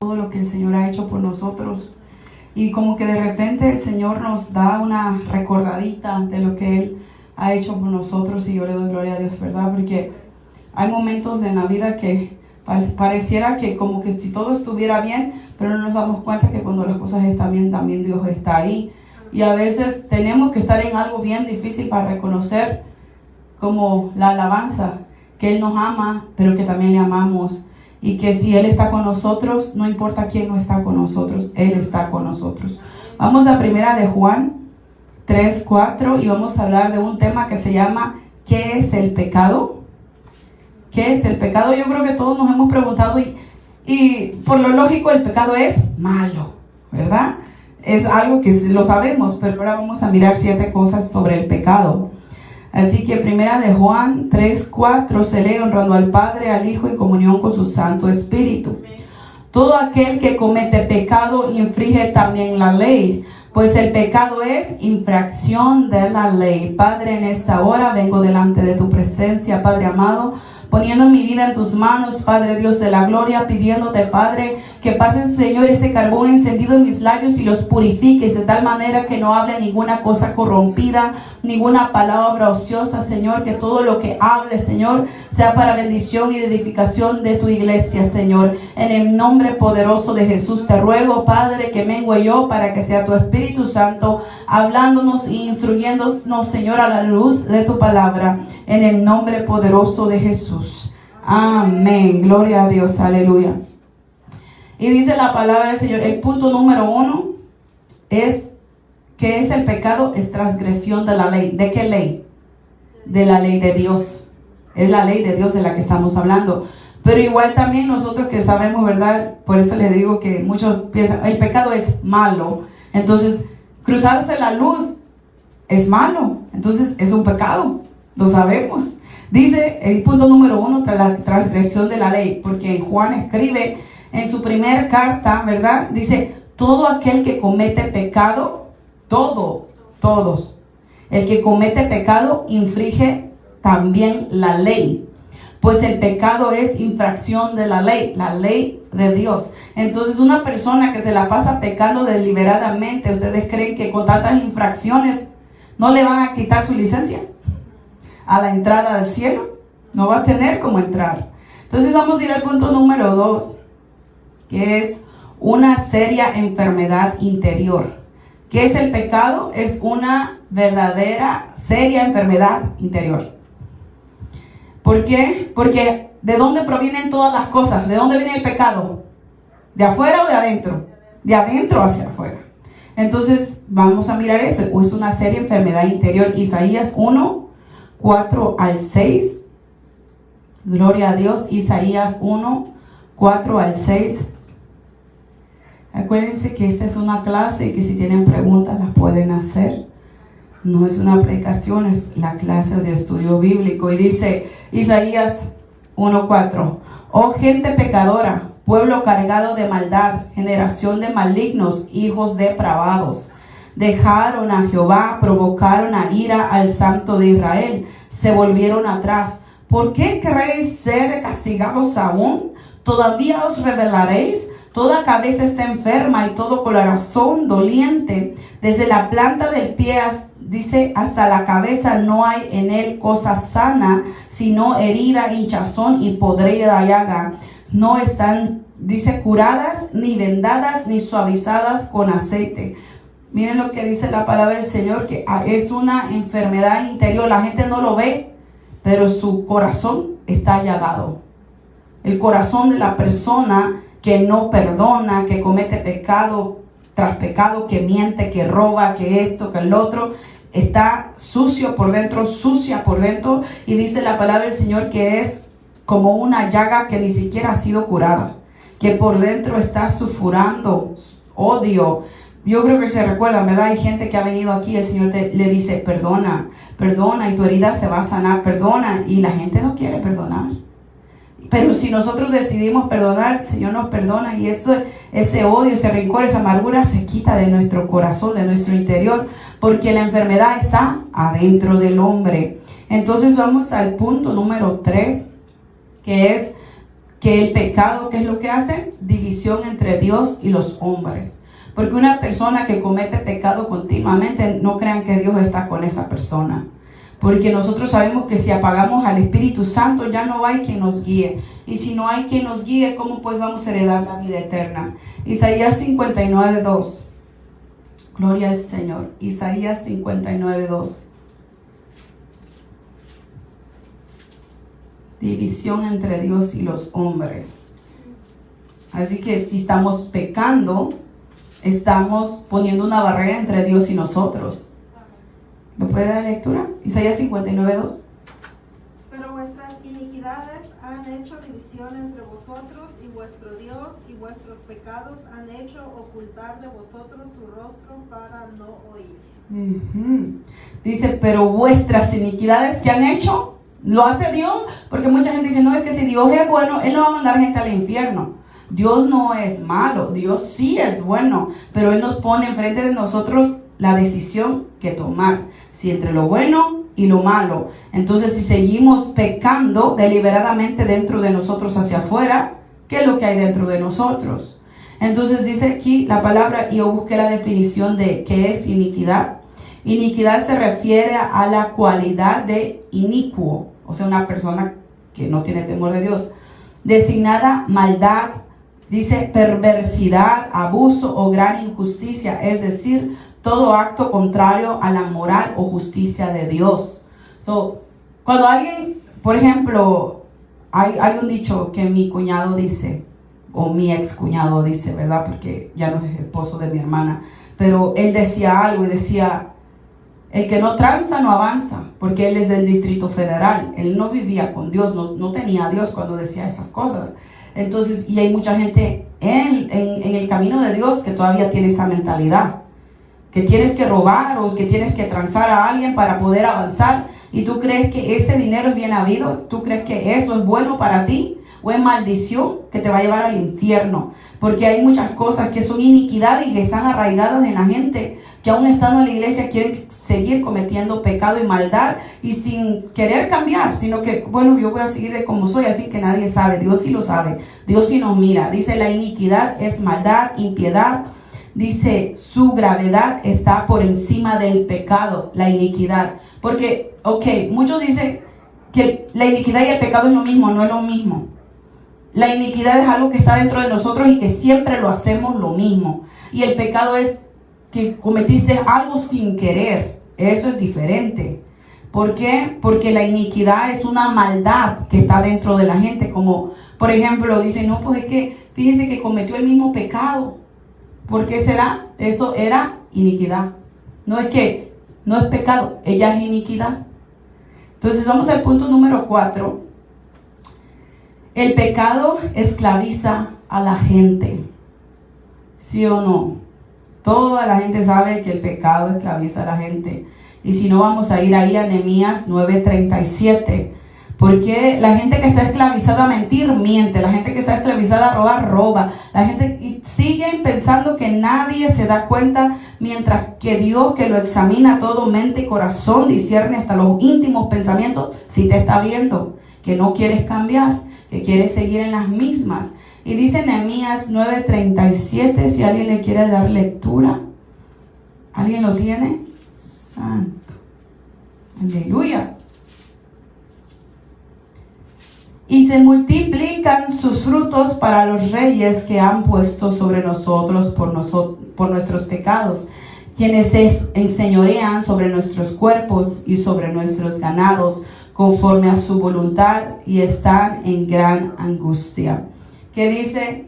todo lo que el Señor ha hecho por nosotros. Y como que de repente el Señor nos da una recordadita de lo que Él ha hecho por nosotros, y yo le doy gloria a Dios, ¿verdad? Porque hay momentos en la vida que pareciera que como que si todo estuviera bien, pero no nos damos cuenta que cuando las cosas están bien, también Dios está ahí. Y a veces tenemos que estar en algo bien difícil para reconocer, como la alabanza, que Él nos ama, pero que también le amamos. Y que si Él está con nosotros, no importa quién no está con nosotros, Él está con nosotros. Vamos a primera de Juan 3:4 y vamos a hablar de un tema que se llama ¿qué es el pecado? ¿Qué es el pecado? Yo creo que todos nos hemos preguntado y por lo lógico el pecado es malo, ¿verdad? Es algo que lo sabemos, pero ahora vamos a mirar 7 cosas sobre el pecado. Así que primera de Juan 3:4 se lee: honrando al Padre, al Hijo en comunión con su Santo Espíritu. Todo aquel que comete pecado infringe también la ley, pues el pecado es infracción de la ley. Padre, en esta hora vengo delante de tu presencia, Padre amado, poniendo mi vida en tus manos, Padre Dios de la gloria, pidiéndote, Padre, que pases, Señor, ese carbón encendido en mis labios y los purifiques de tal manera que no hable ninguna cosa corrompida, ninguna palabra ociosa, Señor, que todo lo que hable, Señor, sea para bendición y edificación de tu iglesia, Señor. En el nombre poderoso de Jesús te ruego, Padre, que mengue yo para que sea tu Espíritu Santo hablándonos e instruyéndonos, Señor, a la luz de tu palabra, en el nombre poderoso de Jesús. Amén. Gloria a Dios. Aleluya. Y dice la palabra del Señor, el punto número 1 es, ¿qué es el pecado? Es transgresión de la ley. ¿De qué ley? De la ley de Dios. Es la ley de Dios de la que estamos hablando. Pero igual también nosotros que sabemos, ¿verdad? Por eso les digo que muchos piensan, el pecado es malo. Entonces, cruzarse la luz es malo. Entonces, es un pecado. Lo sabemos. Dice el punto número 1, la transgresión de la ley. Porque Juan escribe en su primer carta, ¿verdad? Dice, todo aquel que comete pecado, todos. El que comete pecado infringe también la ley. Pues el pecado es infracción de la ley de Dios. Entonces una persona que se la pasa pecando deliberadamente, ¿ustedes creen que con tantas infracciones no le van a quitar su licencia a la entrada del cielo? No va a tener cómo entrar. Entonces vamos a ir al punto número 2, que es una seria enfermedad interior. ¿Qué es el pecado? Es una verdadera, seria enfermedad interior. ¿Por qué? Porque ¿de dónde provienen todas las cosas? ¿De dónde viene el pecado? ¿De afuera o de adentro? De adentro hacia afuera. Entonces vamos a mirar eso. Es una seria enfermedad interior. Isaías 1:4-6. Gloria a Dios. Isaías 1:4-6. Acuérdense que esta es una clase y que si tienen preguntas las pueden hacer. No es una predicación, es la clase de estudio bíblico. Y dice Isaías 1:4: oh gente pecadora, pueblo cargado de maldad, generación de malignos, hijos depravados. Dejaron a Jehová, provocaron a ira al Santo de Israel, se volvieron atrás. ¿Por qué queréis ser castigados aún? ¿Todavía os rebelaréis? Toda cabeza está enferma y todo corazón doliente. Desde la planta del pie dice hasta la cabeza no hay en él cosa sana, sino herida, hinchazón y podrida llaga. No están, dice, curadas, ni vendadas, ni suavizadas con aceite. Miren lo que dice la palabra del Señor, que es una enfermedad interior. La gente no lo ve, pero su corazón está llagado. El corazón de la persona que no perdona, que comete pecado tras pecado, que miente, que roba, que esto, que el otro, está sucio por dentro, sucia por dentro. Y dice la palabra del Señor que es como una llaga que ni siquiera ha sido curada, que por dentro está sulfurando odio. Yo creo que se recuerdan, ¿verdad? Hay gente que ha venido aquí, el Señor le dice, perdona, y tu herida se va a sanar, perdona. Y la gente no quiere perdonar. Pero si nosotros decidimos perdonar, el Señor nos perdona, y ese odio, ese rencor, esa amargura se quita de nuestro corazón, de nuestro interior, porque la enfermedad está adentro del hombre. Entonces vamos al punto número 3, que es que el pecado, ¿qué es lo que hace? División entre Dios y los hombres. Porque una persona que comete pecado continuamente, no crean que Dios está con esa persona. Porque nosotros sabemos que si apagamos al Espíritu Santo, ya no hay quien nos guíe. Y si no hay quien nos guíe, ¿cómo pues vamos a heredar la vida eterna? Isaías 59:2. Gloria al Señor. Isaías 59:2. División entre Dios y los hombres. Así que si estamos pecando, estamos poniendo una barrera entre Dios y nosotros. ¿Lo puede dar lectura? Isaías 59:2. Pero vuestras iniquidades han hecho división entre vosotros y vuestro Dios, y vuestros pecados han hecho ocultar de vosotros su rostro para no oír. Dice, pero vuestras iniquidades que han hecho, lo hace Dios, porque mucha gente dice, no, es que si Dios es bueno, Él no va a mandar gente al infierno. Dios no es malo, Dios sí es bueno, pero Él nos pone enfrente de nosotros la decisión que tomar, si entre lo bueno y lo malo. Entonces, si seguimos pecando deliberadamente dentro de nosotros hacia afuera, ¿qué es lo que hay dentro de nosotros? Entonces dice aquí la palabra, y yo busqué la definición de qué es iniquidad. Iniquidad se refiere a la cualidad de inicuo, o sea, una persona que no tiene temor de Dios. Designada maldad, dice perversidad, abuso o gran injusticia, es decir, todo acto contrario a la moral o justicia de Dios. Cuando alguien, por ejemplo, hay un dicho que mi cuñado dice, o mi ex cuñado dice, ¿verdad? Porque ya no es esposo de mi hermana, pero él decía algo y decía, el que no tranza no avanza, porque él es del Distrito Federal. Él no vivía con Dios, no tenía a Dios cuando decía esas cosas. Entonces, y hay mucha gente en el camino de Dios que todavía tiene esa mentalidad, que tienes que robar o que tienes que transar a alguien para poder avanzar, y tú crees que ese dinero es bien habido, tú crees que eso es bueno para ti, o es maldición que te va a llevar al infierno, porque hay muchas cosas que son iniquidad y que están arraigadas en la gente, que aún estando en la iglesia quieren seguir cometiendo pecado y maldad y sin querer cambiar, sino que, bueno, yo voy a seguir de como soy, al fin que nadie sabe, Dios sí lo sabe, Dios sí nos mira. Dice, la iniquidad es maldad, impiedad. Dice, su gravedad está por encima del pecado, la iniquidad. Porque, muchos dicen que la iniquidad y el pecado es lo mismo, no es lo mismo. La iniquidad es algo que está dentro de nosotros y que siempre lo hacemos lo mismo. Y el pecado es que cometiste algo sin querer. Eso es diferente. ¿Por qué? Porque la iniquidad es una maldad que está dentro de la gente. Como, por ejemplo, dicen, no, pues es que fíjese que cometió el mismo pecado. ¿Por qué será? Eso era iniquidad. No es pecado, ella es iniquidad. Entonces vamos al punto número 4. El pecado esclaviza a la gente. ¿Sí o no? Toda la gente sabe que el pecado esclaviza a la gente. Y si no, vamos a ir ahí a Nehemías 9:37. Porque la gente que está esclavizada a mentir, miente. La gente que está esclavizada a robar, roba. La gente sigue pensando que nadie se da cuenta, mientras que Dios, que lo examina todo, mente y corazón, discierne hasta los íntimos pensamientos, si te está viendo, que no quieres cambiar, que quieres seguir en las mismas. Y dice Nehemías 9:37, si alguien le quiere dar lectura. ¿Alguien lo tiene? Santo. Aleluya. Y se multiplican sus frutos para los reyes que han puesto sobre nosotros por nuestros pecados, quienes se enseñorean sobre nuestros cuerpos y sobre nuestros ganados, conforme a su voluntad, y están en gran angustia. Que dice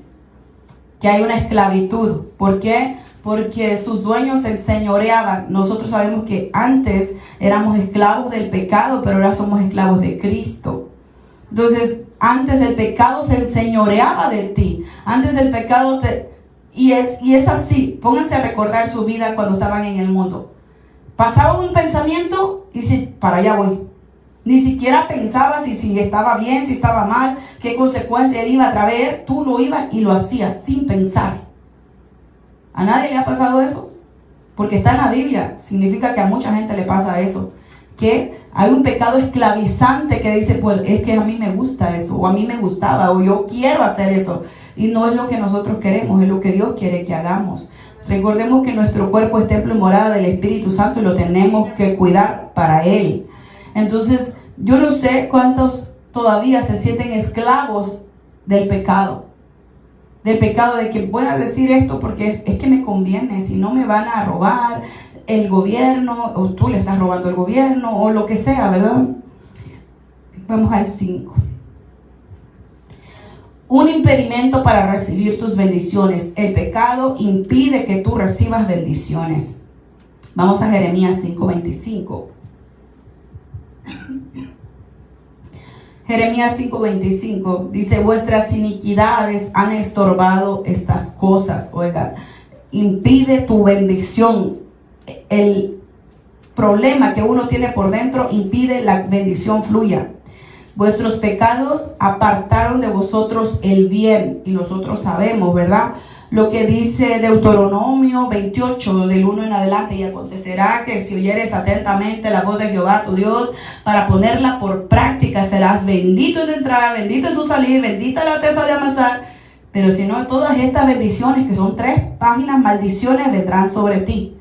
que hay una esclavitud. ¿Por qué? Porque sus dueños se enseñoreaban. Nosotros sabemos que antes éramos esclavos del pecado, pero ahora somos esclavos de Cristo. Entonces, antes el pecado se enseñoreaba de ti. Antes el pecado y es así. Pónganse a recordar su vida cuando estaban en el mundo. Pasaba un pensamiento y si para allá voy. Ni siquiera pensabas si estaba bien, si estaba mal, qué consecuencia iba a traer. Tú lo ibas y lo hacías sin pensar. ¿A nadie le ha pasado eso? Porque está en la Biblia. Significa que a mucha gente le pasa eso. Que Hay un pecado esclavizante que dice, pues es que a mí me gusta eso, o a mí me gustaba, o yo quiero hacer eso. Y no es lo que nosotros queremos, es lo que Dios quiere que hagamos. Recordemos que nuestro cuerpo es templo y morada del Espíritu Santo y lo tenemos que cuidar para Él. Entonces, yo no sé cuántos todavía se sienten esclavos del pecado. Del pecado de que voy a decir esto porque es que me conviene, si no me van a robar el gobierno, o tú le estás robando el gobierno, o lo que sea, ¿verdad? Vamos al 5. Un impedimento para recibir tus bendiciones. El pecado impide que tú recibas bendiciones. Vamos a Jeremías 5:25. Jeremías 5:25 dice, vuestras iniquidades han estorbado estas cosas. Oigan, impide tu bendición. El problema que uno tiene por dentro impide la bendición fluya. Vuestros pecados apartaron de vosotros el bien. Y nosotros sabemos, ¿verdad? Lo que dice Deuteronomio 28, del 1 en adelante. Y acontecerá que si oyeres atentamente la voz de Jehová tu Dios, para ponerla por práctica, serás bendito en tu entrar, bendito en tu salir, bendita la artesa de amasar. Pero si no, todas estas bendiciones, que son 3 páginas, maldiciones, vendrán sobre ti.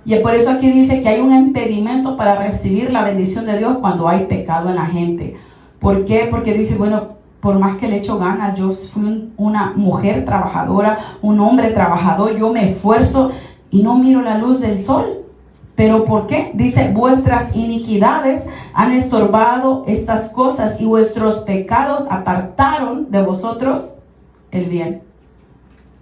Y por eso aquí dice que hay un impedimento para recibir la bendición de Dios cuando hay pecado en la gente. ¿Por qué? Porque dice, bueno, por más que le echo ganas, yo fui una mujer trabajadora, un hombre trabajador, yo me esfuerzo y no miro la luz del sol. ¿Pero por qué? Dice, vuestras iniquidades han estorbado estas cosas y vuestros pecados apartaron de vosotros el bien.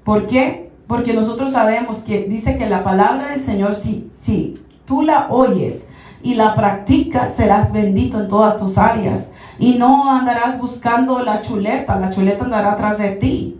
¿Por qué? Porque nosotros sabemos que dice que la palabra del Señor, si tú la oyes y la practicas, serás bendito en todas tus áreas. Y no andarás buscando la chuleta andará atrás de ti.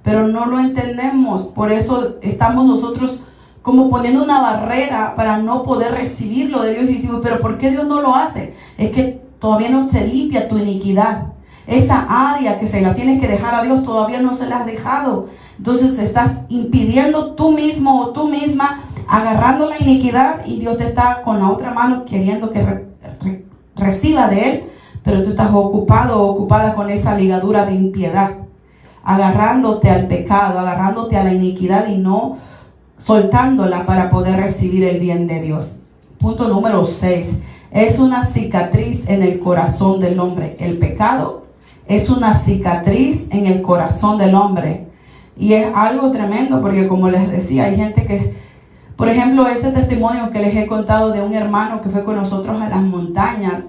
Pero no lo entendemos, por eso estamos nosotros como poniendo una barrera para no poder recibir lo de Dios. Y decimos, pero ¿por qué Dios no lo hace? Es que todavía no se limpia tu iniquidad. Esa área que se la tienes que dejar a Dios, todavía no se la has dejado. Entonces estás impidiendo tú mismo o tú misma, agarrando la iniquidad, y Dios te está con la otra mano queriendo que reciba de Él. Pero tú estás ocupado o ocupada con esa ligadura de impiedad, agarrándote al pecado, agarrándote a la iniquidad y no soltándola para poder recibir el bien de Dios. Punto número 6. Es una cicatriz en el corazón del hombre. El pecado es una cicatriz en el corazón del hombre. Y es algo tremendo porque, como les decía, hay gente que, por ejemplo, ese testimonio que les he contado de un hermano que fue con nosotros a las montañas.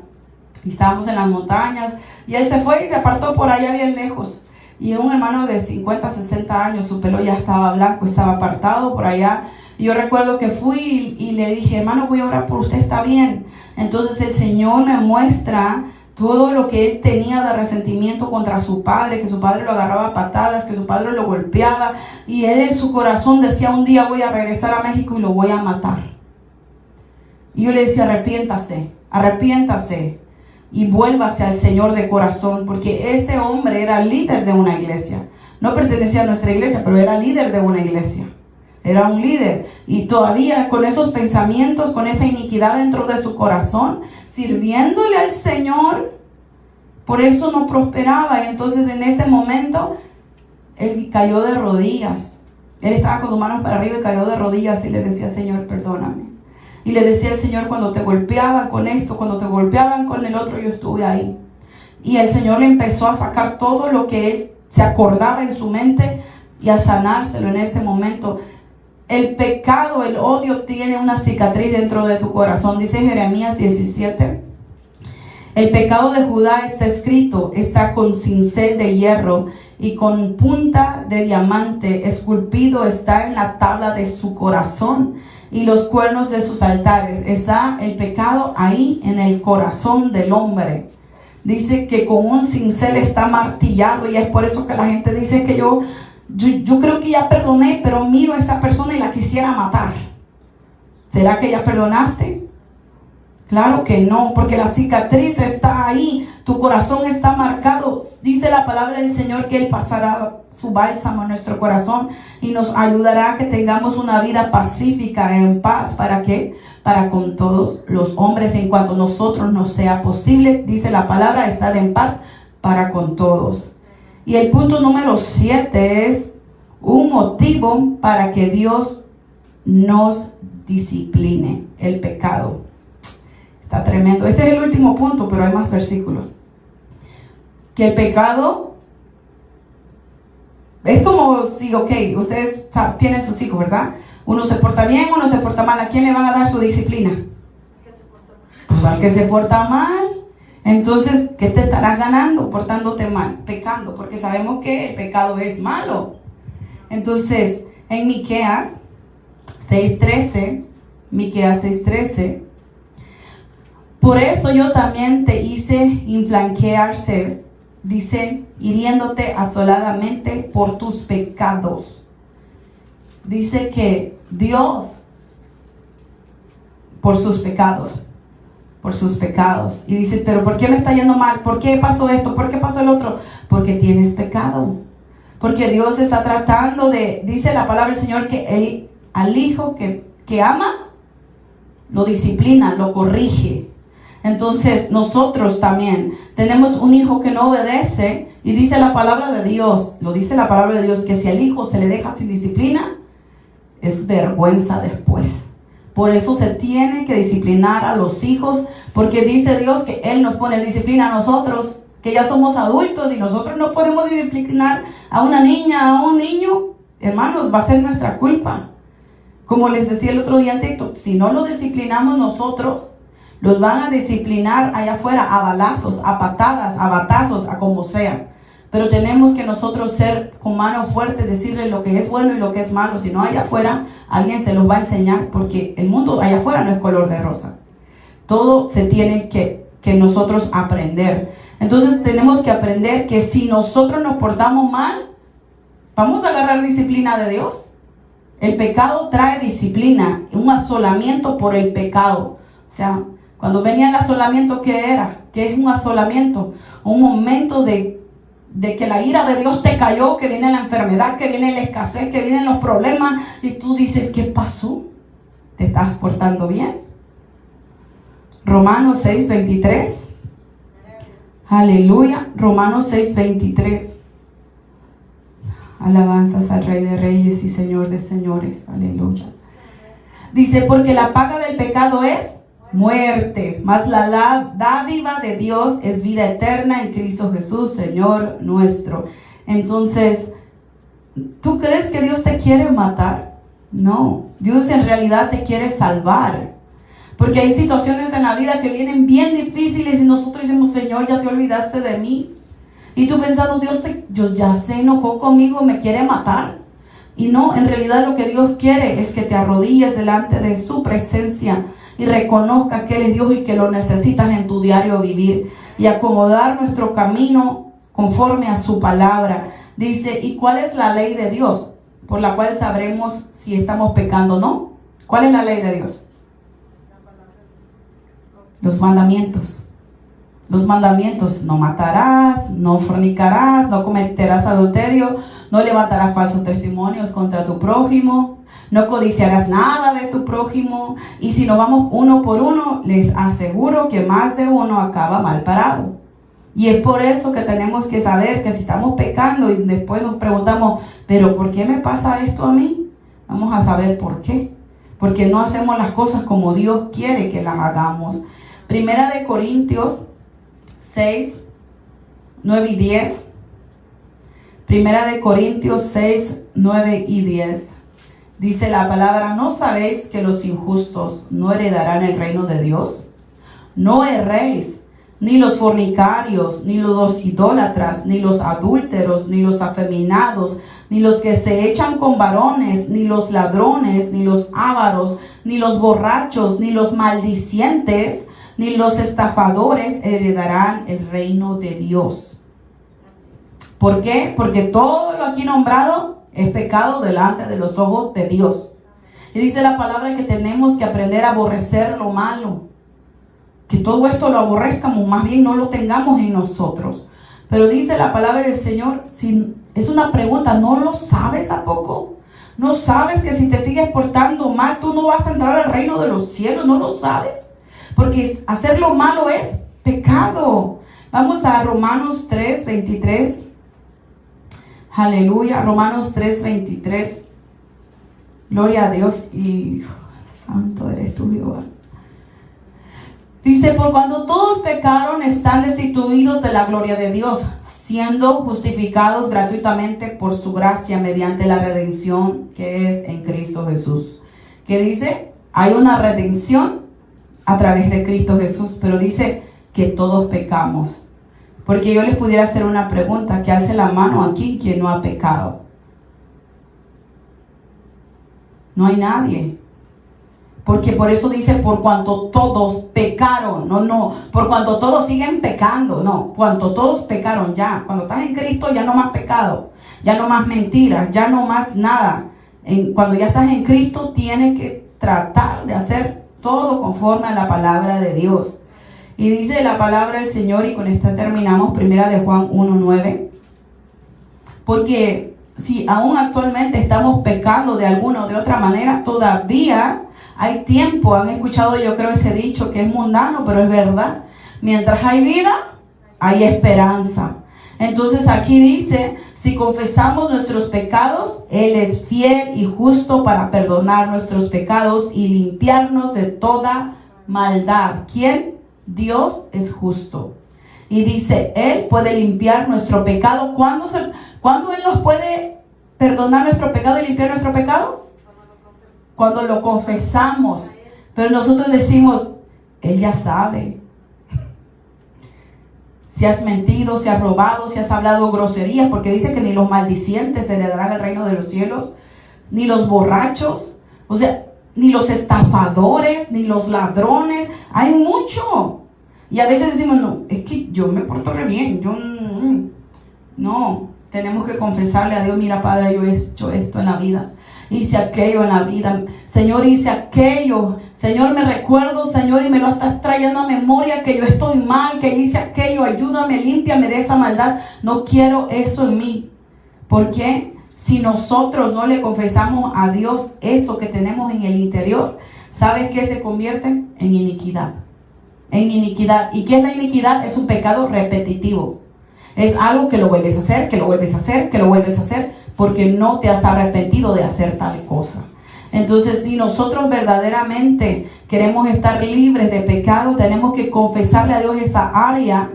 Y estábamos en las montañas y él se fue y se apartó por allá bien lejos. Y era un hermano de 50, 60 años, su pelo ya estaba blanco, estaba apartado por allá. Y yo recuerdo que fui y le dije, hermano, voy a orar por usted, ¿está bien? Entonces el Señor me muestra todo lo que él tenía de resentimiento contra su padre, que su padre lo agarraba a patadas, que su padre lo golpeaba. Y él en su corazón decía, un día voy a regresar a México y lo voy a matar. Y yo le decía, arrepiéntase. Y vuélvase al Señor de corazón, porque ese hombre era líder de una iglesia. No pertenecía a nuestra iglesia, pero era líder de una iglesia. Era un líder. Y todavía con esos pensamientos, con esa iniquidad dentro de su corazón, sirviéndole al Señor, por eso no prosperaba. Y entonces en ese momento, él cayó de rodillas. Él estaba con sus manos para arriba y cayó de rodillas y le decía, Señor, perdóname. Y le decía al Señor, cuando te golpeaban con esto, cuando te golpeaban con el otro, yo estuve ahí. Y el Señor le empezó a sacar todo lo que él se acordaba en su mente y a sanárselo en ese momento. El pecado, el odio tiene una cicatriz dentro de tu corazón. Dice Jeremías 17. El pecado de Judá está escrito, está con cincel de hierro y con punta de diamante esculpido está en la tabla de su corazón y los cuernos de sus altares. Está el pecado ahí en el corazón del hombre. Dice que con un cincel está martillado, y es por eso que la gente dice que yo creo que ya perdoné, pero miro a esa persona y la quisiera matar. ¿Será que ya perdonaste? Claro que no, porque la cicatriz está ahí tu corazón está marcado. Dice la palabra del Señor que Él pasará su bálsamo en nuestro corazón y nos ayudará a que tengamos una vida pacífica, en paz. ¿Para qué? Para con todos los hombres, en cuanto a nosotros nos sea posible. Dice la palabra, estad en paz para con todos. Y el punto número 7 es un motivo para que Dios nos discipline: el pecado. Está tremendo. Este es el último punto, pero hay más versículos. Que el pecado es como si, ustedes tienen sus hijos, ¿verdad? Uno se porta bien, uno se porta mal. ¿A quién le van a dar su disciplina? Pues al que se porta mal. Entonces, ¿qué te estarás ganando portándote mal? Pecando, porque sabemos que el pecado es malo. Entonces, en Miqueas 6:13, por eso yo también te hice inflanquearse, dice, hiriéndote asoladamente por tus pecados. Dice que Dios, por sus pecados. Y dice, pero ¿por qué me está yendo mal? ¿Por qué pasó esto? ¿Por qué pasó el otro? Porque tienes pecado. Porque Dios está tratando dice la palabra del Señor, que al hijo que ama, lo disciplina, lo corrige. Entonces nosotros también tenemos un hijo que no obedece, y dice la palabra de Dios, que si al hijo se le deja sin disciplina, es vergüenza después. Por eso se tiene que disciplinar a los hijos, porque dice Dios que Él nos pone disciplina a nosotros, que ya somos adultos, y nosotros no podemos disciplinar a una niña, a un niño. Hermanos, va a ser nuestra culpa. Como les decía el otro día en TikTok, si no lo disciplinamos nosotros, los van a disciplinar allá afuera a balazos, a patadas, a batazos, a como sea. Pero tenemos que nosotros ser con mano fuerte, decirle lo que es bueno y lo que es malo. Si no, allá afuera alguien se los va a enseñar, porque el mundo allá afuera no es color de rosa. Todo se tiene que nosotros aprender. Entonces tenemos que aprender que si nosotros nos portamos mal, vamos a agarrar disciplina de Dios. El pecado trae disciplina, un asolamiento por el pecado. O sea, cuando venía el asolamiento, ¿qué era? ¿Qué es un asolamiento? Un momento de que la ira de Dios te cayó, que viene la enfermedad, que viene la escasez, que vienen los problemas, y tú dices, ¿qué pasó? ¿Te estás portando bien? Romanos 6:23. Aleluya. Romanos 6:23. Alabanzas al Rey de Reyes y Señor de Señores. Aleluya. Dice, porque la paga del pecado es muerte, mas la dádiva de Dios es vida eterna en Cristo Jesús, Señor nuestro. Entonces, ¿tú crees que Dios te quiere matar? No, Dios en realidad te quiere salvar. Porque hay situaciones en la vida que vienen bien difíciles y nosotros decimos, Señor, ya te olvidaste de mí. Y tú pensando, Dios ya se enojó conmigo, me quiere matar. Y no, en realidad lo que Dios quiere es que te arrodilles delante de su presencia y reconozca que Él es Dios y que lo necesitas en tu diario vivir, y acomodar nuestro camino conforme a su palabra. Dice, ¿y cuál es la ley de Dios por la cual sabremos si estamos pecando o no? ¿Cuál es la ley de Dios? Los mandamientos. Los mandamientos: no matarás, no fornicarás, no cometerás adulterio, no levantarás falsos testimonios contra tu prójimo, no codiciarás nada de tu prójimo. Y si nos vamos uno por uno, les aseguro que más de uno acaba mal parado. Y es por eso que tenemos que saber que si estamos pecando y después nos preguntamos, ¿pero por qué me pasa esto a mí? Vamos a saber por qué. Porque no hacemos las cosas como Dios quiere que las hagamos. Primera de Corintios 6, 9 y 10. Primera de Corintios 6, 9 y 10. Dice la palabra, ¿no sabéis que los injustos no heredarán el reino de Dios? No erréis, ni los fornicarios, ni los idólatras, ni los adúlteros, ni los afeminados, ni los que se echan con varones, ni los ladrones, ni los ávaros, ni los borrachos, ni los maldicientes, ni los estafadores heredarán el reino de Dios. ¿Por qué? Porque todo lo aquí nombrado es pecado delante de los ojos de Dios. Y dice la palabra que tenemos que aprender a aborrecer lo malo. que todo esto lo aborrezcamos, más bien no lo tengamos en nosotros. Pero dice la palabra del Señor, si es una pregunta, ¿no lo sabes a poco? ¿No sabes que si te sigues portando mal, tú no vas a entrar al reino de los cielos? ¿No lo sabes? Porque hacer lo malo es pecado. Vamos a Romanos 3:23. Aleluya, Romanos 3:23. Gloria a Dios. Y santo eres tú, Jehová. Dice, por cuando todos pecaron, están destituidos de la gloria de Dios, siendo justificados gratuitamente por su gracia mediante la redención que es en Cristo Jesús. ¿Qué dice? Hay una redención a través de Cristo Jesús, pero dice que todos pecamos. Porque yo les pudiera hacer una pregunta, que hace la mano aquí quien no ha pecado. No hay nadie. Porque por eso dice, por cuanto todos pecaron. No, por cuanto todos siguen pecando. No, cuanto todos pecaron ya. Cuando estás en Cristo ya no más pecado, ya no más mentiras, ya no más nada. Cuando ya estás en Cristo tienes que tratar de hacer todo conforme a la palabra de Dios. Y dice la palabra del Señor, y con esta terminamos, primera de Juan 1:9. Porque si aún actualmente estamos pecando de alguna o de otra manera, todavía hay tiempo. Han escuchado, yo creo, ese dicho que es mundano, pero es verdad. Mientras hay vida, hay esperanza. Entonces aquí dice, si confesamos nuestros pecados, Él es fiel y justo para perdonar nuestros pecados y limpiarnos de toda maldad. ¿Quién? Dios es justo. Y dice, Él puede limpiar nuestro pecado. ¿Cuándo Él nos puede perdonar nuestro pecado y limpiar nuestro pecado? Cuando lo confesamos. Pero nosotros decimos, Él ya sabe. Si has mentido, si has robado, si has hablado groserías, porque dice que ni los maldicientes heredarán el reino de los cielos, ni los borrachos, o sea, ni los estafadores, ni los ladrones. Hay mucho. Y a veces decimos, no, es que yo me porto re bien. No, tenemos que confesarle a Dios, mira, Padre, yo he hecho esto en la vida. Hice aquello en la vida. Señor, hice aquello. Señor, me recuerdo, Señor, y me lo estás trayendo a memoria que yo estoy mal, que hice aquello. Ayúdame, límpiame de esa maldad. No quiero eso en mí. ¿Por qué? Si nosotros no le confesamos a Dios eso que tenemos en el interior, ¿sabes qué se convierte? En iniquidad. En iniquidad. ¿Y qué es la iniquidad? Es un pecado repetitivo. Es algo que lo vuelves a hacer, que lo vuelves a hacer, que lo vuelves a hacer, porque no te has arrepentido de hacer tal cosa. Entonces, si nosotros verdaderamente queremos estar libres de pecado, tenemos que confesarle a Dios esa área,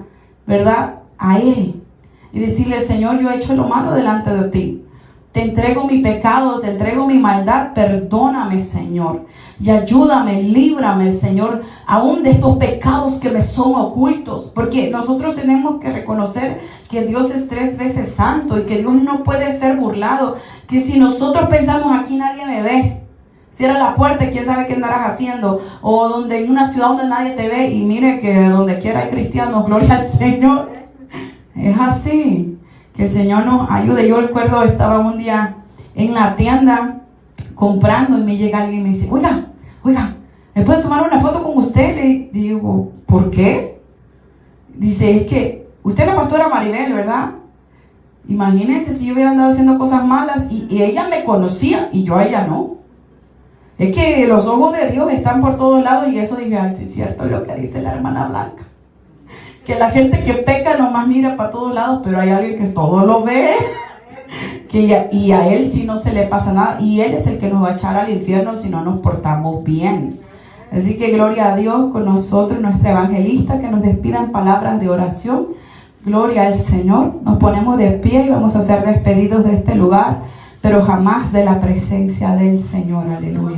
¿verdad? A Él. Y decirle, Señor, yo he hecho lo malo delante de ti. Te entrego mi pecado, te entrego mi maldad, perdóname, Señor. Y ayúdame, líbrame, Señor, aún de estos pecados que me son ocultos. Porque nosotros tenemos que reconocer que Dios es 3 veces santo y que Dios no puede ser burlado. Que si nosotros pensamos, aquí nadie me ve, cierra la puerta y quién sabe qué andarás haciendo. O donde en una ciudad donde nadie te ve, y mire que donde quiera hay cristianos, gloria al Señor. Es así. Que el Señor nos ayude. Yo recuerdo, estaba un día en la tienda comprando y me llega alguien y me dice, oiga, ¿me puedo tomar una foto con usted? Le digo, ¿por qué? Dice, es que usted es la pastora Maribel, ¿verdad? Imagínense si yo hubiera andado haciendo cosas malas y ella me conocía y yo a ella no. Es que los ojos de Dios están por todos lados, y eso dije, ay, sí es cierto lo que dice la hermana Blanca. Que la gente que peca nomás mira para todos lados, pero hay alguien que todo lo ve. Y a él sí no se le pasa nada. Y él es el que nos va a echar al infierno si no nos portamos bien. Así que gloria a Dios con nosotros, nuestra evangelista, que nos despida en palabras de oración. Gloria al Señor. Nos ponemos de pie y vamos a ser despedidos de este lugar, pero jamás de la presencia del Señor. Aleluya.